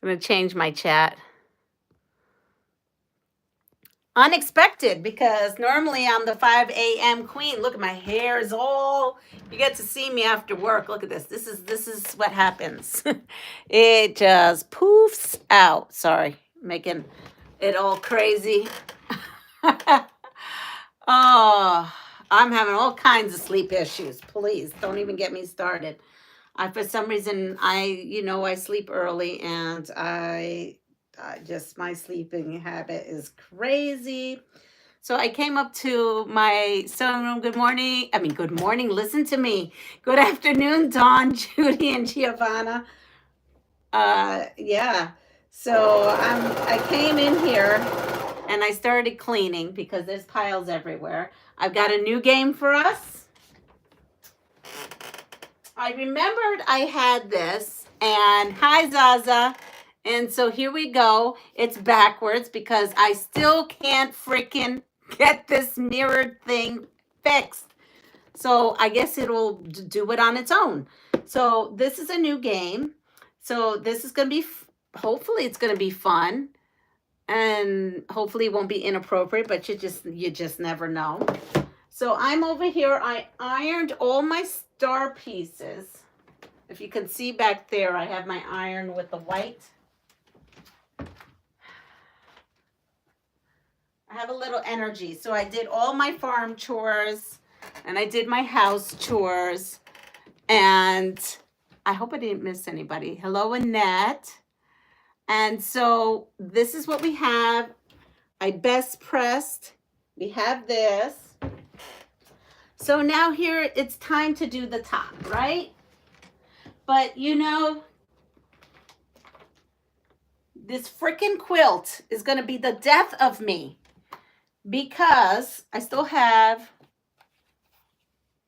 I'm going to change my chat. Unexpected, because normally I'm the 5 a.m. queen. Look, my hair is all, you get to see me after work. Look at this. This is what happens. It just poofs out. Sorry, making it all crazy. Oh, I'm having all kinds of sleep issues. Please don't even get me started. For some reason, I sleep early, and just my sleeping habit is crazy. So I came up to my sewing room. Good morning. I mean, good morning. Listen to me. Good afternoon, Dawn, Judy, and Giovanna. Yeah. So I came in here and I started cleaning because there's piles everywhere. I've got a new game for us. I remembered I had this, and hi, Zaza. And so here we go. It's backwards because I still can't freaking get this mirrored thing fixed. So I guess it'll do it on its own. So this is a new game. So this is going to be, hopefully it's going to be fun. And hopefully it won't be inappropriate, but you just never know. So I'm over here. I ironed all my star pieces. If you can see back there, I have my iron with the white. I have a little energy. So I did all my farm chores and I did my house chores. And I hope I didn't miss anybody. Hello, Annette. And so this is what we have. I best pressed. We have this. So now here it's time to do the top, right? But this freaking quilt is going to be the death of me because I still have,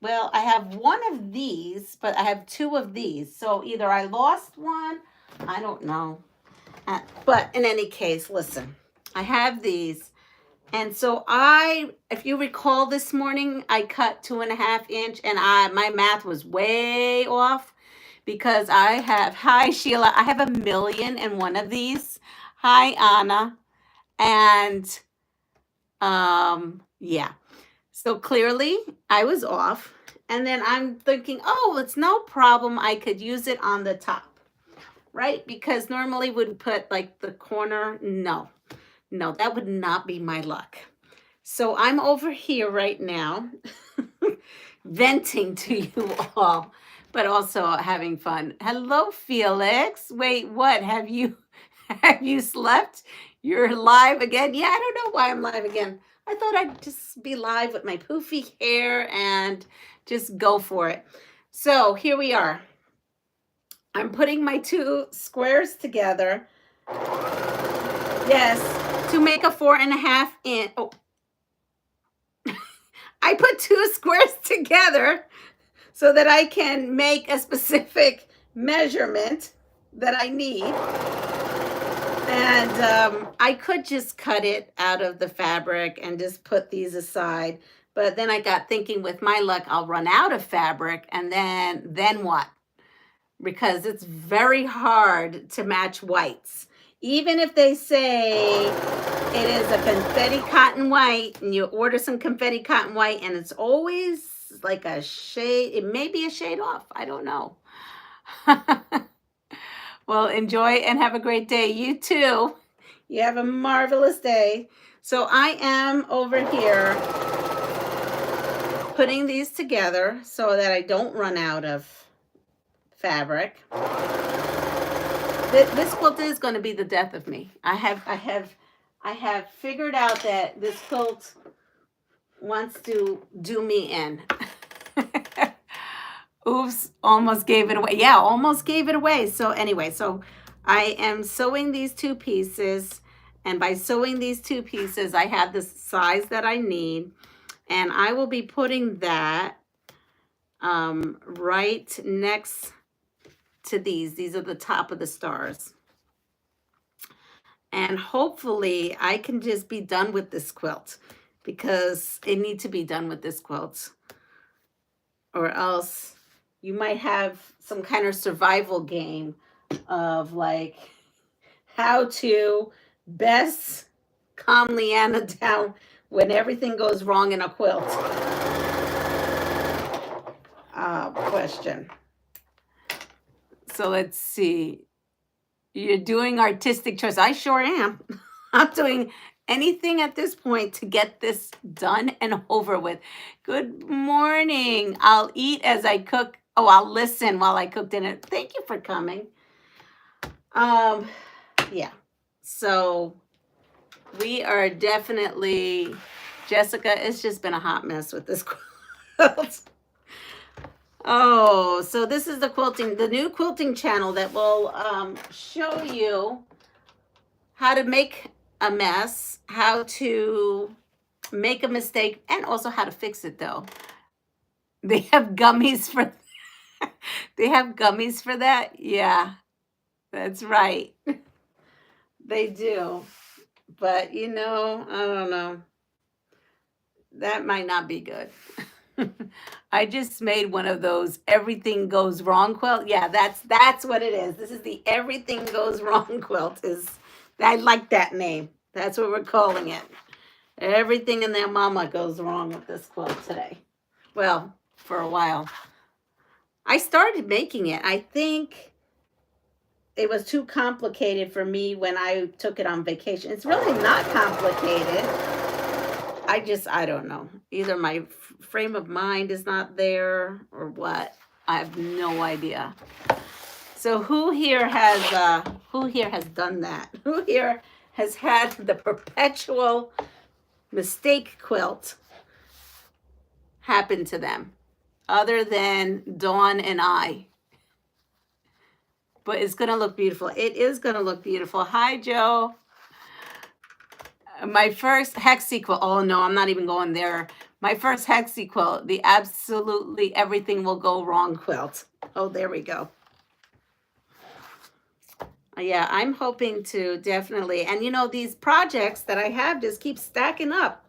well, I have one of these, but I have two of these. So either I lost one, I don't know. But in any case, listen, I have these. And so if you recall this morning, I cut 2.5 inch and my math was way off because hi Sheila, I have 1,000,001 of these. Hi Anna. And yeah. So clearly I was off. And then I'm thinking, oh, it's no problem. I could use it on the top, right? Because normally would put like the corner. No, that would not be my luck. So I'm over here right now venting to you all, but also having fun. Hello, Felix. Wait, what? Have you slept? You're live again? Yeah, I don't know why I'm live again. I thought I'd just be live with my poofy hair and just go for it. So here we are. I'm putting my two squares together. Yes, to make a 4.5 inch. Oh, I put two squares together so that I can make a specific measurement that I need. And I could just cut it out of the fabric and just put these aside. But then I got thinking, with my luck, I'll run out of fabric. And then what? Because it's very hard to match whites. Even if they say it is a confetti cotton white and you order some confetti cotton white and it's always like a shade, it may be a shade off. I don't know. Well, enjoy and have a great day. You too. You have a marvelous day. So I am over here putting these together so that I don't run out of fabric. This quilt is going to be the death of me. I have figured out that this quilt wants to do me in. Oops, almost gave it away. Yeah, almost gave it away. So anyway, so I am sewing these two pieces. And by sewing these two pieces, I have the size that I need. And I will be putting that right next to these. These are the top of the stars. And hopefully I can just be done with this quilt, because it needs to be done with this quilt, or else you might have some kind of survival game of like how to best calm Leanna down when everything goes wrong in a quilt. Question. So let's see. You're doing artistic choice. I sure am. I'm doing anything at this point to get this done and over with. Good morning. I'll eat as I cook. Oh, I'll listen while I cook dinner. Thank you for coming. Yeah. So we are definitely, Jessica, it's just been a hot mess with this quilt. Oh, so this is the quilting, the new quilting channel that will show you how to make a mess, how to make a mistake, and also how to fix it though. They have gummies for they have gummies for that? Yeah, that's right. They do. But you know, I don't know. That might not be good. I just made one of those everything goes wrong quilt. Yeah, that's what it is. This is the everything goes wrong quilt. I like that name. That's what we're calling it. Everything in their mama goes wrong with this quilt today. Well, for a while. I started making it. I think it was too complicated for me when I took it on vacation. It's really not complicated. I don't know. Either my frame of mind is not there or what. I have no idea. So who here has done that? Who here has had the perpetual mistake quilt happen to them? Other than Dawn and I. But it's gonna look beautiful. It is gonna look beautiful. Hi, Joe. My first hexie quilt. Oh no, I'm not even going there. My first hexie quilt, the absolutely everything will go wrong quilt. Oh, there we go. Yeah, I'm hoping to definitely, and you know, these projects that I have just keep stacking up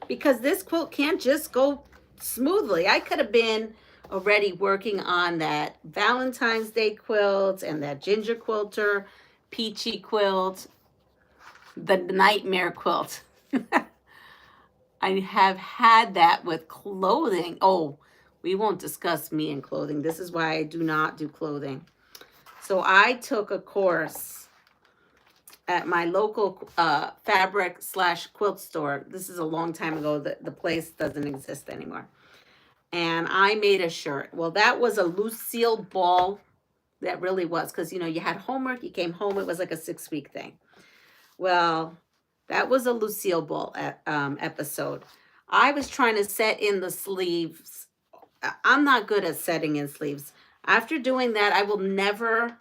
because this quilt can't just go smoothly. I could have been already working on that Valentine's Day quilt and that ginger quilter, peachy quilt, the nightmare quilt. I have had that with clothing. Oh, we won't discuss me and clothing. This is why I do not do clothing. So I took a course at my local fabric/quilt store. This is a long time ago. The place doesn't exist anymore. And I made a shirt. Well, that was a Lucille Ball. That really was, because, you know, you had homework, you came home, it was like a 6-week thing. Well, that was a Lucille Ball episode. I was trying to set in the sleeves. I'm not good at setting in sleeves. After doing that, I will never,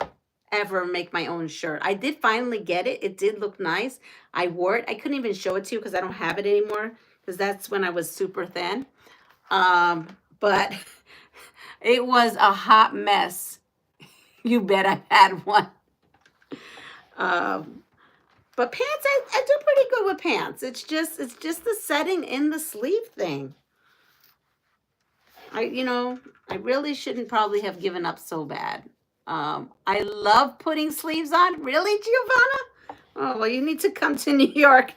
ever make my own shirt. I did finally get it. It did look nice. I wore it. I couldn't even show it to you because I don't have it anymore, because that's when I was super thin. But it was a hot mess. You bet I had one. But pants, I do pretty good with pants. It's just the setting in the sleeve thing. I really shouldn't probably have given up so bad. I love putting sleeves on. Really, Giovanna? Oh, well, you need to come to New York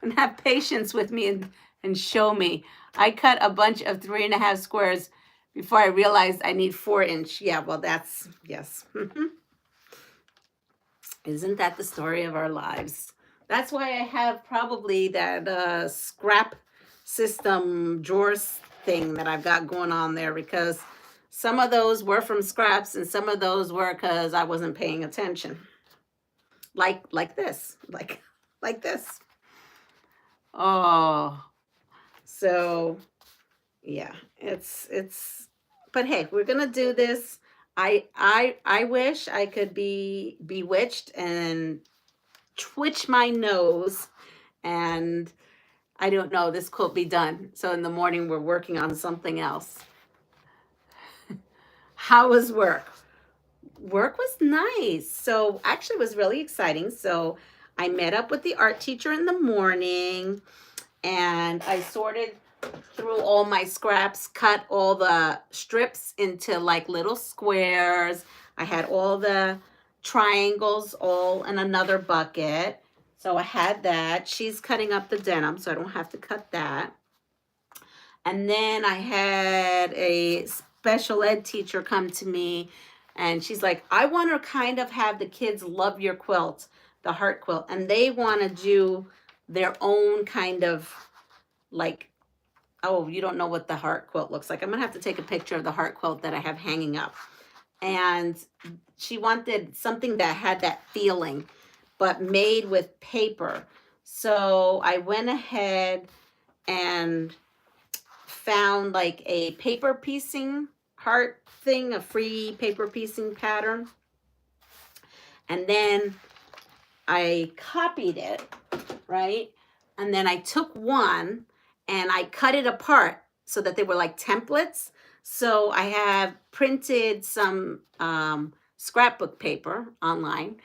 and have patience with me and show me. I cut a bunch of 3.5 squares before I realized I need 4-inch. Yeah, well, that's, yes. Isn't that the story of our lives? That's why I have probably that scrap system drawers thing that I've got going on there, because some of those were from scraps and some of those were because I wasn't paying attention. Like this. Like this. Oh. So yeah, it's but hey, we're gonna do this. I wish I could be bewitched and twitch my nose and I don't know, this could be done. So in the morning we're working on something else. How was work? Work was nice. So actually it was really exciting. So I met up with the art teacher in the morning and I sorted through all my scraps, cut all the strips into like little squares. I had all the triangles all in another bucket. So I had that. She's cutting up the denim, so I don't have to cut that. And then I had a special ed teacher come to me, and she's like, I want to kind of have the kids love your quilt, the heart quilt, and they want to do their own kind of like, oh, you don't know what the heart quilt looks like. I'm gonna have to take a picture of the heart quilt that I have hanging up. And she wanted something that had that feeling, but made with paper. So I went ahead and found like a paper piecing heart thing, a free paper piecing pattern. And then I copied it, right? And then I took one and I cut it apart so that they were like templates. So I have printed some scrapbook paper online,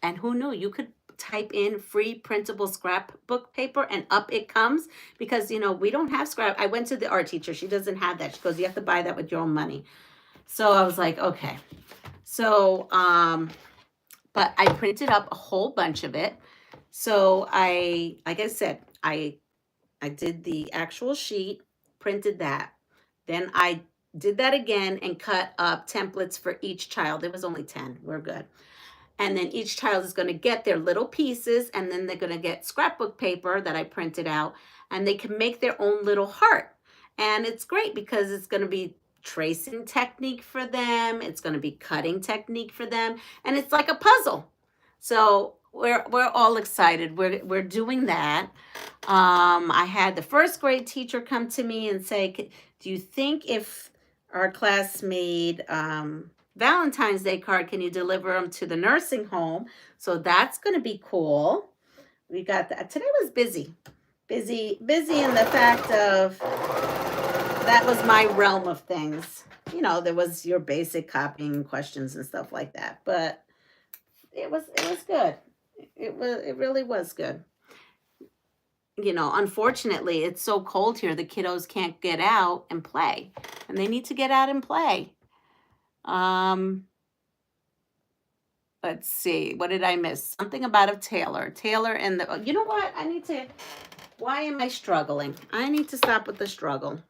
and who knew you could type in free printable scrapbook paper and up it comes, because you know we don't have scrap. I went to the art teacher, she doesn't have that. She goes, you have to buy that with your own money. So I was like, okay. So but I printed up a whole bunch of it. So like I said, I did the actual sheet, printed that. Then I did that again and cut up templates for each child. There was only 10. We're good. And then each child is going to get their little pieces, and then they're going to get scrapbook paper that I printed out, and they can make their own little heart. And it's great because it's going to be tracing technique for them. It's going to be cutting technique for them. And it's like a puzzle. So we're all excited. We're doing that. I had the first grade teacher come to me and say, do you think if our class made Valentine's Day card, can you deliver them to the nursing home? So that's going to be cool. We got that. Today was busy in the fact of that was my realm of things. You know, there was your basic copying questions and stuff like that, but it was good. It really was good. You know, unfortunately, it's so cold here, the kiddos can't get out and play, and they need to get out and play. Let's see, what did I miss? Something about a tailor and the, you know what? Why am I struggling? I need to stop with the struggle.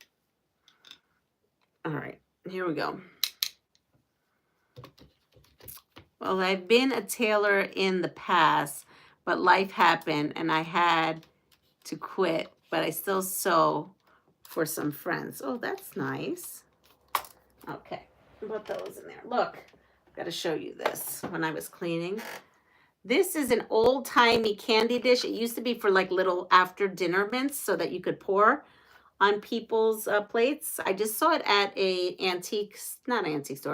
All right, here we go. Well, I've been a tailor in the past, but life happened and I had to quit, but I still sew for some friends. Oh, that's nice. Okay, put those in there. Look, I've got to show you this when I was cleaning. This is an old-timey candy dish. It used to be for like little after dinner mints so that you could pour on people's plates. I just saw it at a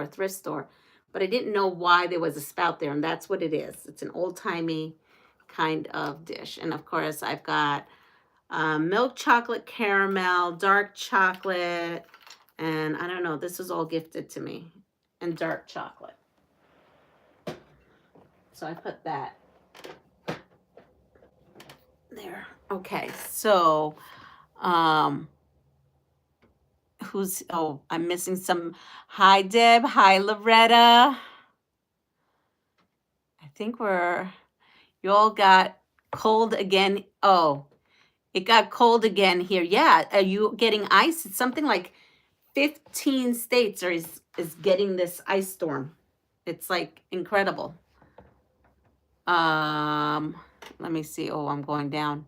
thrift store, but I didn't know why there was a spout there, and that's what it is. It's an old-timey kind of dish. And of course, I've got milk chocolate caramel, dark chocolate, and I don't know, this was all gifted to me, and dark chocolate. So I put that there. Okay, so I'm missing some. Hi, Deb. Hi, Loretta. I think you all got cold again. Oh, it got cold again here. Yeah, are you getting ice? It's something like 15 states is getting this ice storm. It's like incredible. Let me see. Oh, I'm going down.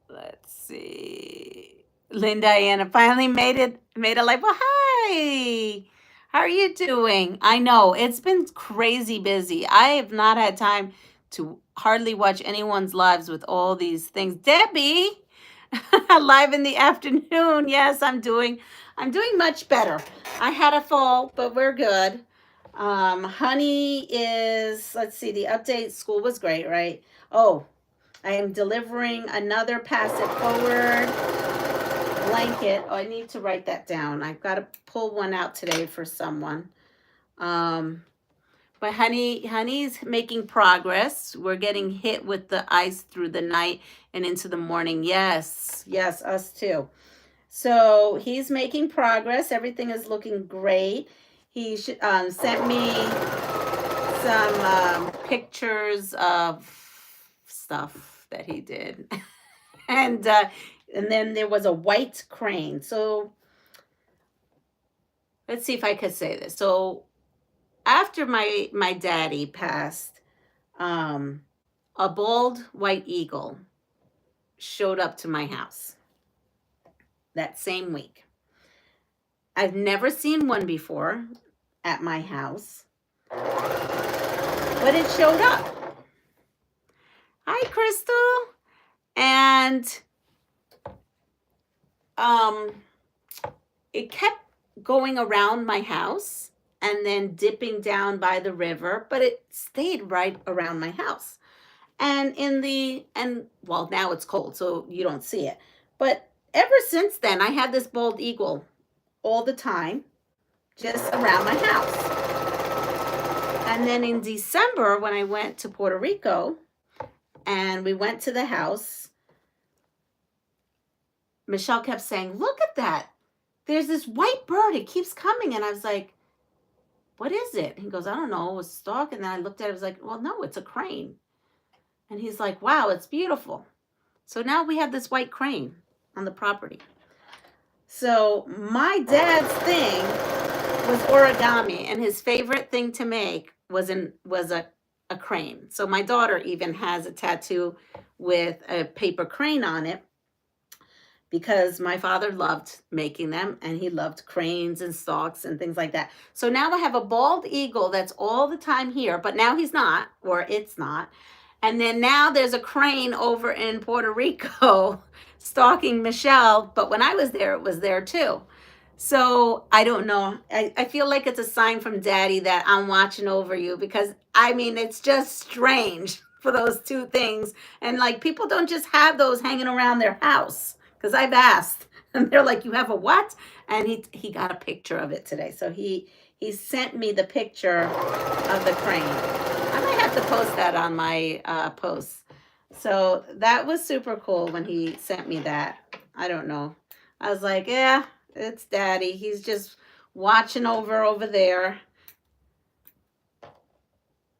Let's see. Lynn Diana finally made a live. Well, hi. How are you doing? I know it's been crazy busy. I have not had time to hardly watch anyone's lives with all these things. Debbie, live in the afternoon. Yes, I'm doing much better. I had a fall, but we're good. Honey is, let's see, the update. School was great, right? Oh, I am delivering another Pass It Forward blanket. Oh, I need to write that down. I've got to pull one out today for someone. But Honey's making progress. We're getting hit with the ice through the night and into the morning. Yes, us too. So he's making progress. Everything is looking great. He sent me some pictures of stuff that he did. And then there was a white crane. So let's see if I could say this. So after my daddy passed, a bald white eagle showed up to my house that same week. I've never seen one before at my house, but it showed up. Hi, Crystal. And it kept going around my house and then dipping down by the river, but it stayed right around my house. And well, now it's cold, so you don't see it. But ever since then, I had this bald eagle all the time, just around my house. And then in December, when I went to Puerto Rico and we went to the house, Michelle kept saying, look at that. There's this white bird. It keeps coming. And I was like, what is it? He goes, I don't know. It was a stalk. And then I looked at it. I was like, well, no, it's a crane. And he's like, wow, it's beautiful. So now we have this white crane on the property. So my dad's thing was origami, and his favorite thing to make was a crane. So my daughter even has a tattoo with a paper crane on it because my father loved making them, and he loved cranes and stalks and things like that. So now I have a bald eagle that's all the time here, but now he's not, or it's not. And then now there's a crane over in Puerto Rico stalking Michelle, but when I was there, it was there too. So I don't know. I feel like it's a sign from Daddy that I'm watching over you, because I mean, it's just strange for those two things. And like, people don't just have those hanging around their house, because I've asked and they're like, you have a what? And he got a picture of it today. So he sent me the picture of the crane. I might have to post that on my posts. So that was super cool when he sent me that. I don't know. I was like, yeah, it's Daddy. He's just watching over there.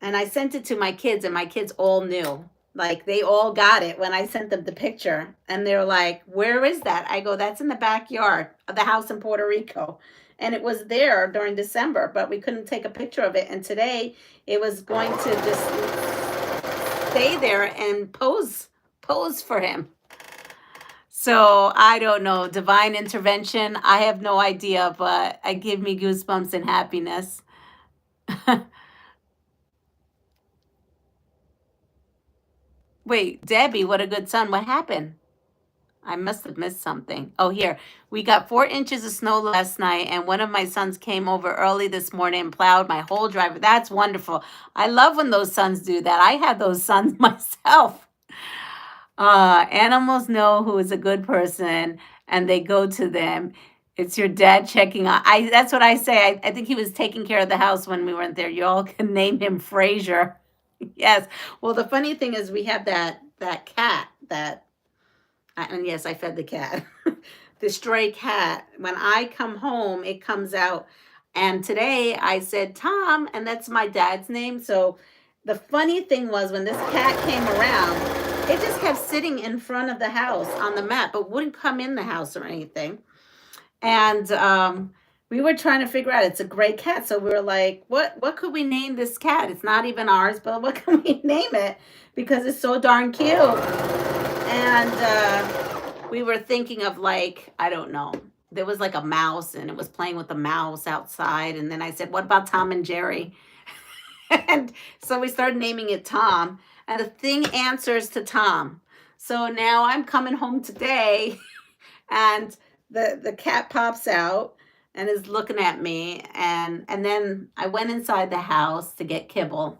And I sent it to my kids, and my kids all knew. Like, they all got it when I sent them the picture. And they're like, where is that? I go, that's in the backyard of the house in Puerto Rico. And it was there during December, but we couldn't take a picture of it. And today it was going to just stay there and pose for him. So I don't know, divine intervention, I have no idea, but it gave me goosebumps and happiness. Wait, Debbie, what a good son. What happened? I must have missed something. Oh, here. We got 4 inches of snow last night, and one of my sons came over early this morning and plowed my whole driveway. That's wonderful. I love when those sons do that. I had those sons myself. Animals know who is a good person, and they go to them. It's your dad checking on. That's what I say. I think he was taking care of the house when we weren't there. You all can name him Frazier. Yes. Well, the funny thing is we have that cat that, and yes, I fed the cat, the stray cat. When I come home, it comes out. And today I said, Tom, and that's my dad's name. So the funny thing was, when this cat came around, it just kept sitting in front of the house on the mat, but wouldn't come in the house or anything. And we were trying to figure out, it's a gray cat. So we were like, what could we name this cat? It's not even ours, but what can we name it? Because it's so darn cute. And we were thinking of, like, I don't know. There was like a mouse, and it was playing with the mouse outside. And then I said, what about Tom and Jerry? And so we started naming it Tom. And the thing answers to Tom. So now I'm coming home today, and the cat pops out and is looking at me. And then I went inside the house to get kibble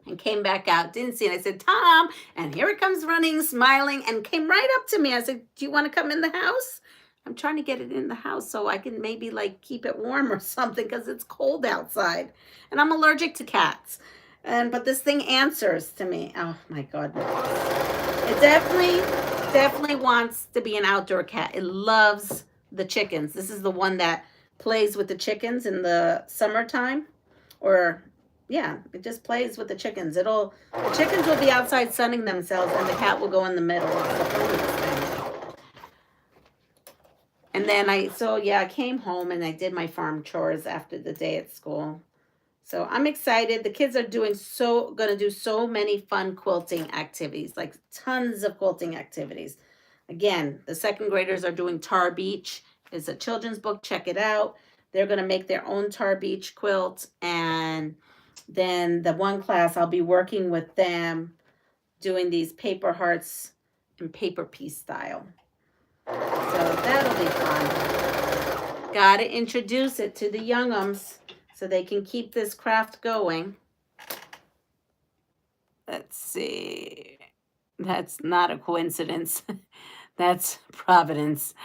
and came back out, didn't see it. I said, Tom, and here it comes running, smiling, and came right up to me. I said, do you want to come in the house? I'm trying to get it in the house so I can maybe like keep it warm or something, because it's cold outside. And I'm allergic to cats. But this thing answers to me. Oh my God. It definitely wants to be an outdoor cat. It loves the chickens. This is the one that plays with the chickens in the summertime, or yeah, it just plays with the chickens. The chickens will be outside sunning themselves, and the cat will go in the middle. It's the funniest thing. And then I came home and I did my farm chores after the day at school. So I'm excited. The kids are gonna do so many fun quilting activities, like tons of quilting activities. Again, the second graders are doing Tar Beach. It's a children's book. Check it out. They're gonna make their own Tar Beach quilt, and then the one class I'll be working with them doing these paper hearts in paper piece style. So that'll be fun. Gotta introduce it to the youngums so they can keep this craft going. Let's see. That's not a coincidence. That's providence.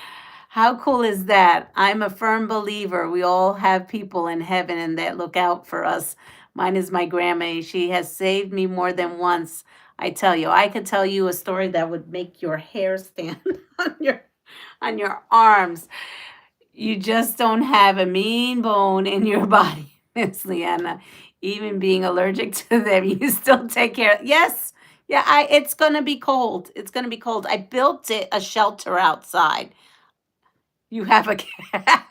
How cool is that? I'm a firm believer we all have people in heaven and that look out for us. Mine is my grandma. She has saved me more than once. I tell you, I could tell you a story that would make your hair stand on your arms. You just don't have a mean bone in your body, Miss Leanna. Even being allergic to them, you still take care. Yes, yeah. It's gonna be cold. It's gonna be cold. I built it a shelter outside. You have a cat.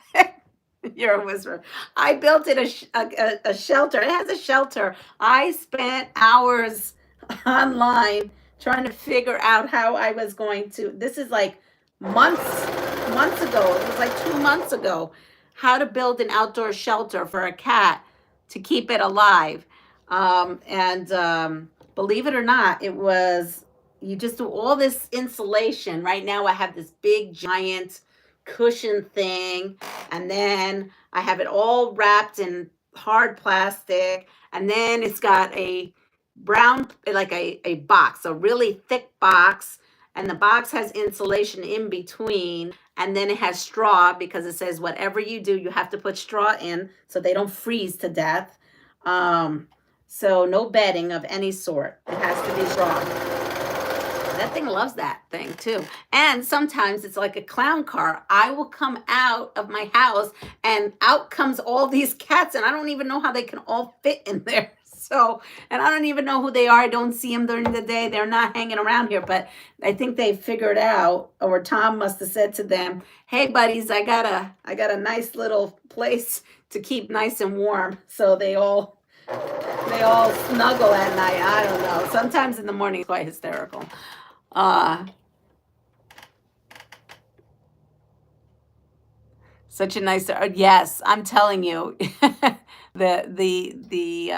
You're a whisperer. I built it a shelter. It has a shelter. I spent hours online trying to figure out how I was going to. This is like months ago. It was like 2 months ago. How to build an outdoor shelter for a cat to keep it alive. And believe it or not, it was you just do all this insulation. Right now, I have this big giant cushion thing, and then I have it all wrapped in hard plastic, and then it's got a brown, like a box, a really thick box, and the box has insulation in between, and then it has straw because it says whatever you do, you have to put straw in so they don't freeze to death. So no bedding of any sort. It has to be straw. That thing loves that thing too. And sometimes it's like a clown car. I will come out of my house and out comes all these cats, and I don't even know how they can all fit in there. So, and I don't even know who they are. I don't see them during the day. They're not hanging around here, but I think they figured out, or Tom must have said to them, "Hey buddies, I got a nice little place to keep nice and warm." So they all snuggle at night. I don't know. Sometimes in the morning it's quite hysterical. Such a nice, yes, I'm telling you, the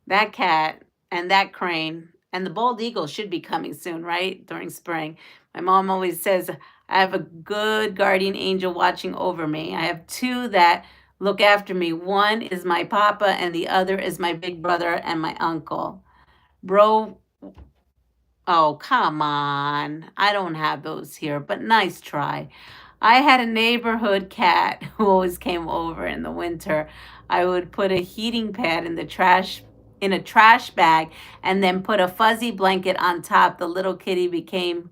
that cat and that crane and the bald eagle should be coming soon, right? During spring. My mom always says I have a good guardian angel watching over me. I have two that look after me. One is my papa and the other is my big brother and my uncle. Bro, oh, come on. I don't have those here, but nice try. I had a neighborhood cat who always came over in the winter. I would put a heating pad in a trash bag and then put a fuzzy blanket on top. The little kitty became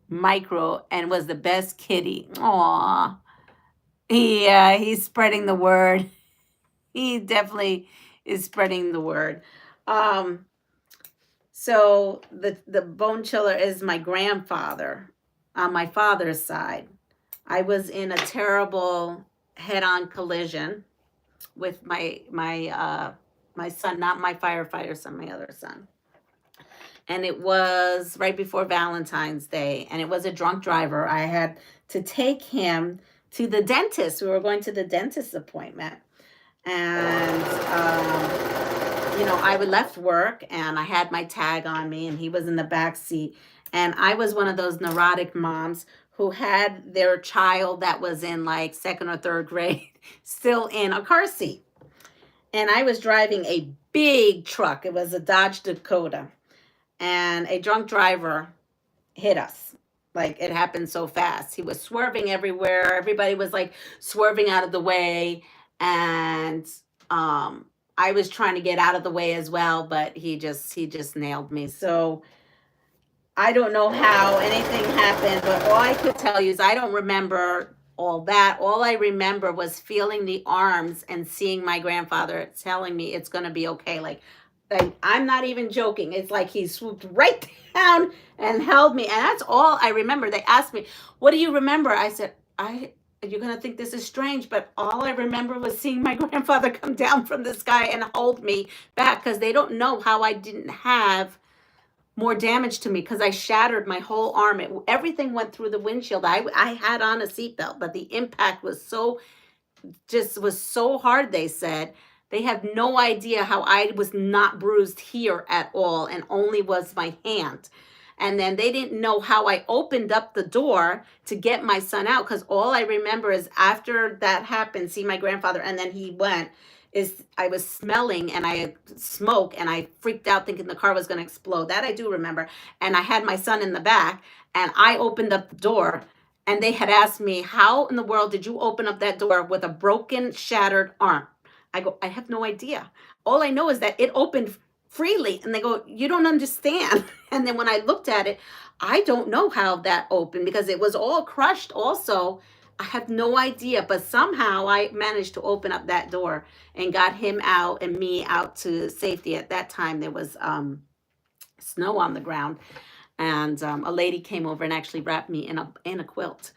micro and was the best kitty. Aw. Yeah, he's spreading the word. He definitely is spreading the word. So the bone chiller is my grandfather on my father's side. I was in a terrible head-on collision with my son, not my firefighter son, my other son. And it was right before Valentine's Day, and it was a drunk driver. I had to take him to the dentist. We were going to the dentist appointment, and I left work and I had my tag on me, and he was in the back seat, and I was one of those neurotic moms who had their child that was in like second or third grade still in a car seat. And I was driving a big truck. It was a Dodge Dakota. And a drunk driver hit us. Like, it happened so fast. He was swerving everywhere. Everybody was like swerving out of the way. And I was trying to get out of the way as well, but he just nailed me. So I don't know how anything happened, but all I could tell you is I don't remember all that. All I remember was feeling the arms and seeing my grandfather telling me it's going to be okay. Like, I'm not even joking. It's like he swooped right down and held me. And that's all I remember. They asked me, what do you remember? I said, you're going to think this is strange, but all I remember was seeing my grandfather come down from the sky and hold me back, because they don't know how I didn't have more damage to me, because I shattered my whole arm. Everything went through the windshield. I had on a seatbelt, but the impact was so hard, they said. They have no idea how I was not bruised here at all, and only was my hand. And then they didn't know how I opened up the door to get my son out, because all I remember is after that happened, see my grandfather, and then he went, is I was smelling and I had smoke, and I freaked out thinking the car was going to explode. That I do remember. And I had my son in the back, and I opened up the door, and they had asked me, how in the world did you open up that door with a broken, shattered arm? I go, I have no idea. All I know is that it opened freely. And they go, you don't understand. And then when I looked at it, I don't know how that opened, because it was all crushed also. I have no idea, but somehow I managed to open up that door and got him out and me out to safety. At that time, there was snow on the ground, and a lady came over and actually wrapped me in a quilt.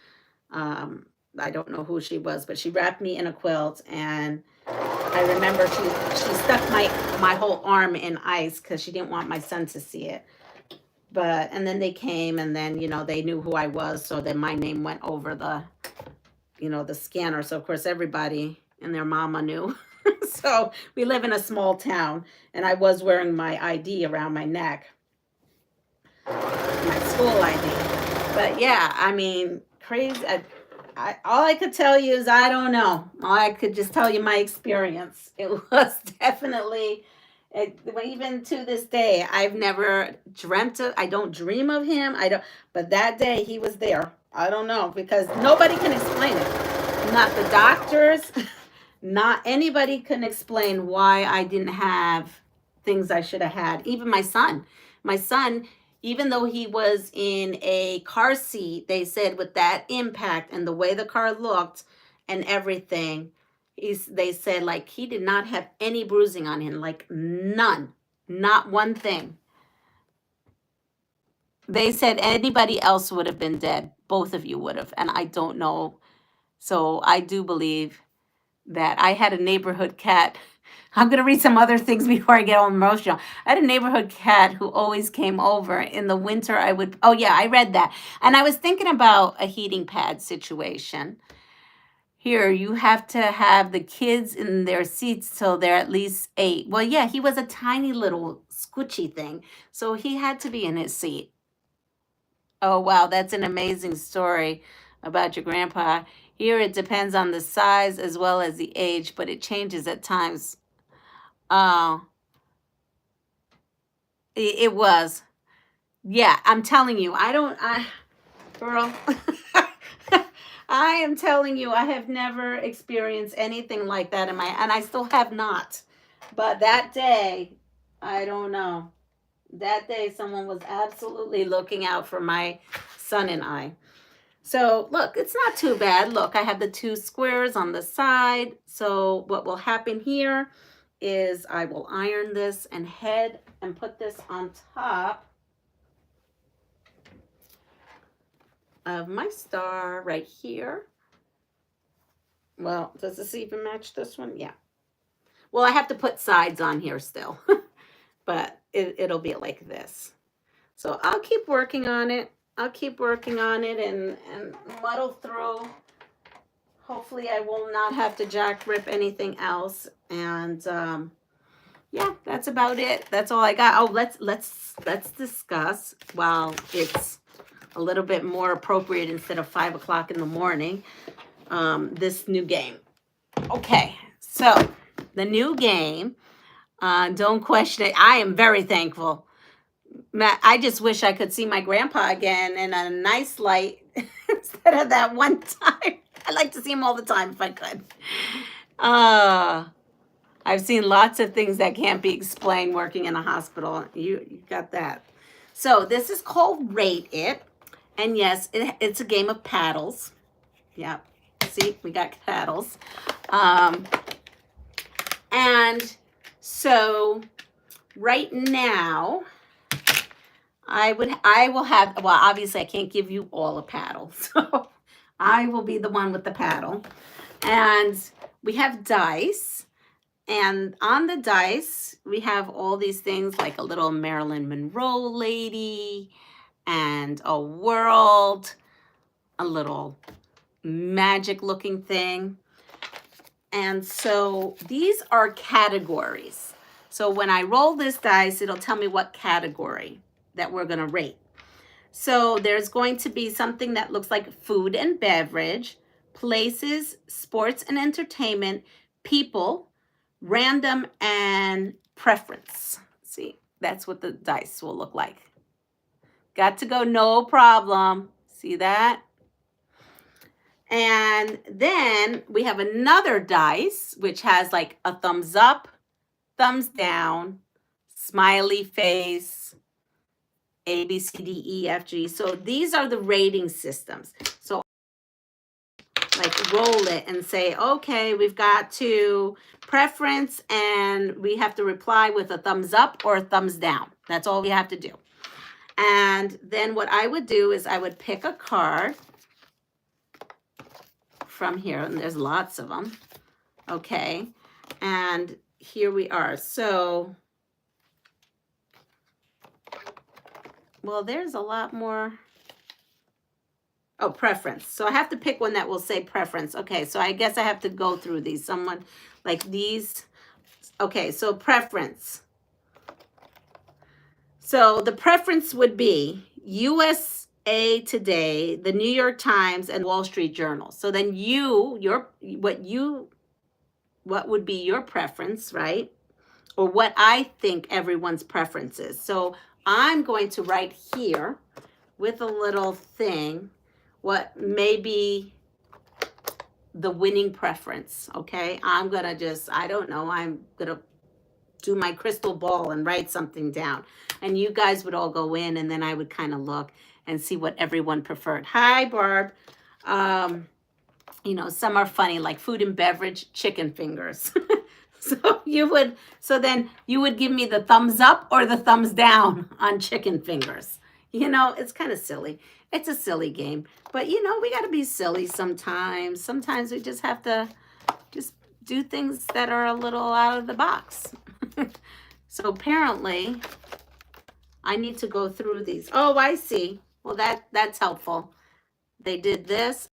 I don't know who she was, but she wrapped me in a quilt, and I remember she stuck my whole arm in ice because she didn't want my son to see it. But, and then they came, and then, you know, they knew who I was, so then my name went over the, you know, the scanner. So of course everybody and their mama knew. So we live in a small town, and I was wearing my ID around my neck, my school ID. But yeah, I mean, crazy. All I could tell you is I don't know. All I could just tell you my experience. It was definitely, even to this day, I've never dreamt of, I don't dream of him. But that day he was there. I don't know, because nobody can explain it. Not the doctors, not anybody can explain why I didn't have things I should have had. Even my son. Even though he was in a car seat, they said with that impact and the way the car looked and everything, they said like he did not have any bruising on him, like none, not one thing. They said anybody else would have been dead. Both of you would have, and I don't know. So I do believe that I had a neighborhood cat. I'm going to read some other things before I get all emotional. I had a neighborhood cat who always came over. In the winter, oh yeah, I read that. And I was thinking about a heating pad situation. Here, you have to have the kids in their seats till they're at least 8. Well, yeah, he was a tiny little squishy thing, so he had to be in his seat. Oh, wow, that's an amazing story about your grandpa. Here, it depends on the size as well as the age, but it changes at times. It was. Yeah, I'm telling you, girl, I am telling you, I have never experienced anything like that and I still have not. But that day, I don't know. That day, someone was absolutely looking out for my son and I. So look, it's not too bad. Look, I have the 2 squares on the side. So what will happen here is I will iron this and head and put this on top of my star right here. Well, does this even match this one? Yeah. Well, I have to put sides on here still, but it'll be like this. So I'll keep working on it. I'll keep working on it and muddle through. Hopefully I will not have to jack rip anything else. And yeah, that's about it. That's all I got. Oh, let's discuss while it's a little bit more appropriate instead of 5 o'clock in the morning. This new game. Okay, so the new game. Don't question it. I am very thankful. I just wish I could see my grandpa again in a nice light instead of that one time. I'd like to see him all the time if I could. I've seen lots of things that can't be explained working in a hospital. You got that. So this is called Rate It. And yes, it's a game of paddles. Yeah. See, we got paddles. And so right now, I will have, well, obviously I can't give you all a paddle. So I will be the one with the paddle. And we have dice. And on the dice, we have all these things like a little Marilyn Monroe lady and a world, a little magic looking thing. And so these are categories. So when I roll this dice, it'll tell me what category that we're going to rate. So there's going to be something that looks like food and beverage, places, sports and entertainment, people, random, and preference. See, that's what the dice will look like. Got to go, no problem. See that? And then we have another dice, which has like a thumbs up, thumbs down, smiley face, A, B, C, D, E, F, G. So these are the rating systems. So like roll it and say, okay, we've got to preference and we have to reply with a thumbs up or a thumbs down. That's all we have to do. And then what I would do is I would pick a card from here, and there's lots of them. Okay, and here we are. So, well, there's a lot more. Oh, preference. So I have to pick one that will say preference. Okay, so I guess I have to go through these. Someone like these. Okay, so preference. So the preference would be USA Today, the New York Times, and Wall Street Journal. So then what would be your preference, right? Or what I think everyone's preference is. So I'm going to write here with a little thing what may be the winning preference, okay? I'm gonna just, I don't know, I'm gonna do my crystal ball and write something down. And you guys would all go in and then I would kind of look and see what everyone preferred. Hi, Barb. You know, some are funny, like food and beverage, chicken fingers. So then you would give me the thumbs up or the thumbs down on chicken fingers. You know, it's kind of silly. It's a silly game, but you know, we got to be silly sometimes. Sometimes we just have to just do things that are a little out of the box. So apparently I need to go through these. Oh, I see. Well, that's helpful. They did this.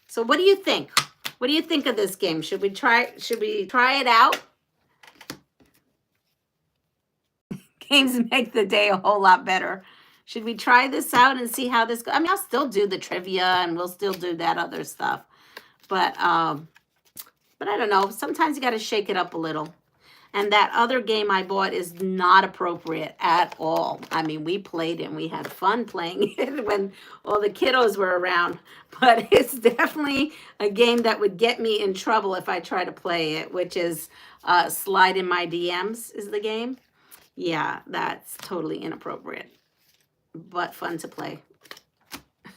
So what do you think? What do you think of this game? Should we try it out? Games make the day a whole lot better. Should we try this out and see how this goes? I mean, I'll still do the trivia and we'll still do that other stuff. But I don't know. Sometimes you got to shake it up a little. And that other game I bought is not appropriate at all. I mean, we played it and we had fun playing it when all the kiddos were around. But it's definitely a game that would get me in trouble if I try to play it, which is Slide in My DMs is the game. Yeah, that's totally inappropriate, but fun to play.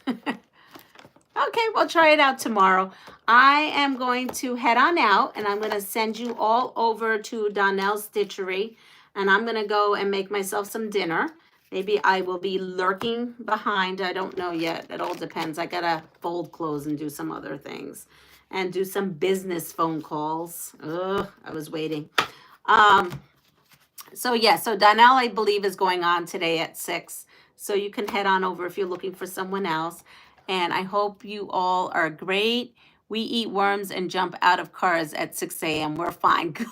Okay, we'll try it out tomorrow. I am going to head on out and I'm going to send you all over to Donnell's Stitchery and I'm going to go and make myself some dinner. Maybe I will be lurking behind. I don't know yet. It all depends. I got to fold clothes and do some other things and do some business phone calls. Ugh, I was waiting. So yeah, so Donnell, I believe, is going on today at 6. So you can head on over if you're looking for someone else. And I hope you all are great. We eat worms and jump out of cars at 6 a.m. We're fine. Good.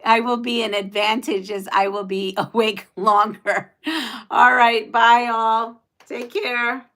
I will be an advantage as I will be awake longer. All right. Bye, all. Take care.